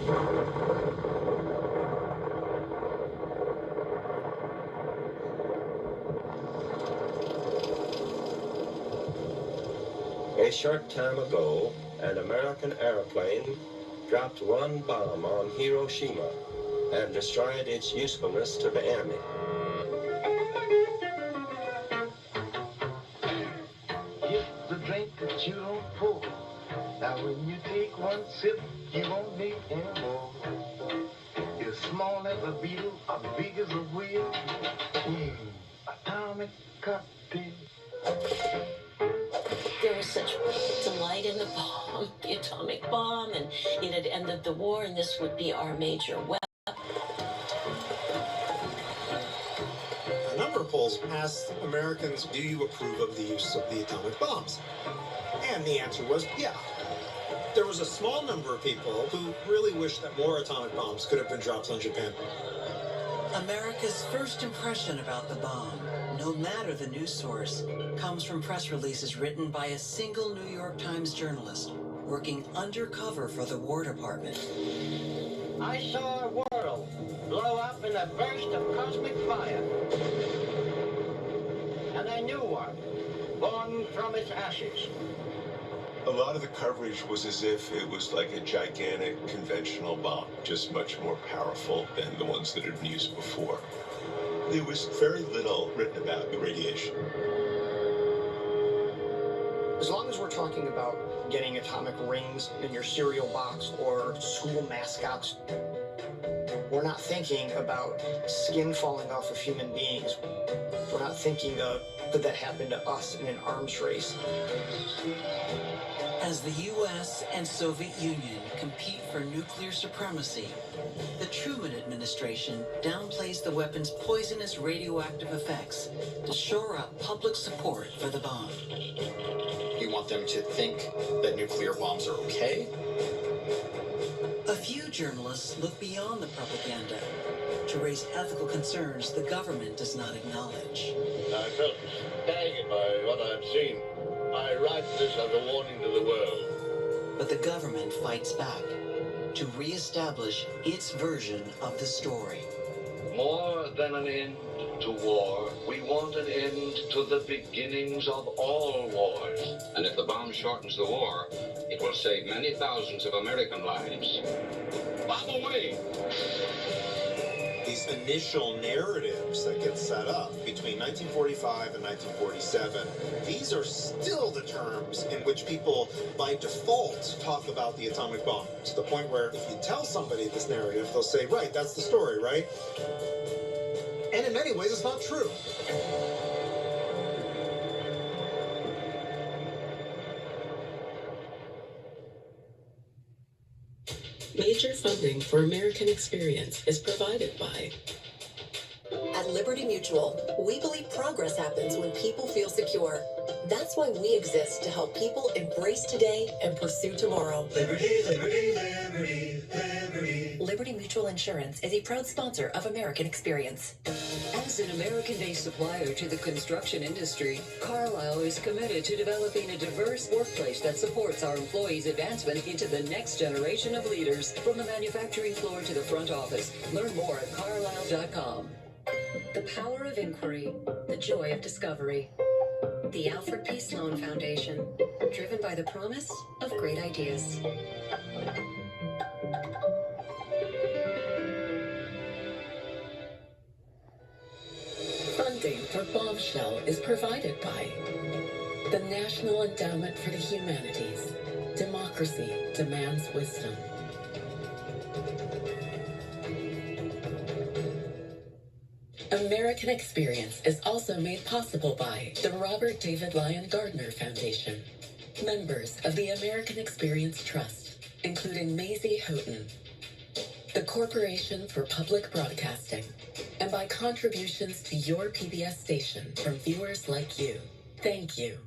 A short time ago, an American airplane dropped one bomb on Hiroshima and destroyed its usefulness to the enemy. It's the drink that you don't pour. Now when you take one sip, you won't need any more. It's small as a beetle, or big as a wheel. Atomic cocktail. There was such delight in the bomb, the atomic bomb, and it had ended the war, and this would be our major weapon. A number of polls asked Americans, do you approve of the use of the atomic bombs? And the answer was, yeah. There was a small number of people who really wished that more atomic bombs could have been dropped on Japan. America's first impression about the bomb, no matter the news source, comes from press releases written by a single New York Times journalist working undercover for the War Department. I saw a world blow up in a burst of cosmic fire. And a new one, born from its ashes. A lot of the coverage was as if it was like a gigantic conventional bomb, just much more powerful than the ones that had been used before. There was very little written about the radiation. As long as we're talking about getting atomic rings in your cereal box or school mascots, we're not thinking about skin falling off of human beings. We're not thinking of could that happen to us in an arms race. As the U.S. and Soviet Union compete for nuclear supremacy, the Truman administration downplays the weapon's poisonous radioactive effects to shore up public support for the bomb. You want them to think that nuclear bombs are okay? A few journalists look beyond the propaganda to raise ethical concerns the government does not acknowledge. I felt staggered by what I'd seen. I write this as a warning to the world. But the government fights back to reestablish its version of the story. More than an end to war, we want an end to the beginnings of all wars. And if the bomb shortens the war, it will save many thousands of American lives. Bomb away! These initial narratives that get set up between 1945 and 1947, these are still the terms in which people by default talk about the atomic bomb, to the point where if you tell somebody this narrative, they'll say, right, that's the story, right? And in many ways, it's not true. Major funding for American Experience is provided by... At Liberty Mutual, we believe progress happens when people feel secure. That's why we exist to help people embrace today and pursue tomorrow. Liberty, liberty, liberty, liberty. Liberty Mutual Insurance is a proud sponsor of American Experience. As an American-based supplier to the construction industry, Carlisle is committed to developing a diverse workplace that supports our employees' advancement into the next generation of leaders. From the manufacturing floor to the front office, learn more at carlisle.com. The power of inquiry, the joy of discovery. The Alfred P. Sloan Foundation, driven by the promise of great ideas. Funding for Bombshell is provided by the National Endowment for the Humanities. Democracy demands wisdom. American Experience is also made possible by the Robert D. L. Gardner Foundation, members of the American Experience Trust, including Maisie Houghton, the Corporation for Public Broadcasting, and by contributions to your PBS station from viewers like you. Thank you.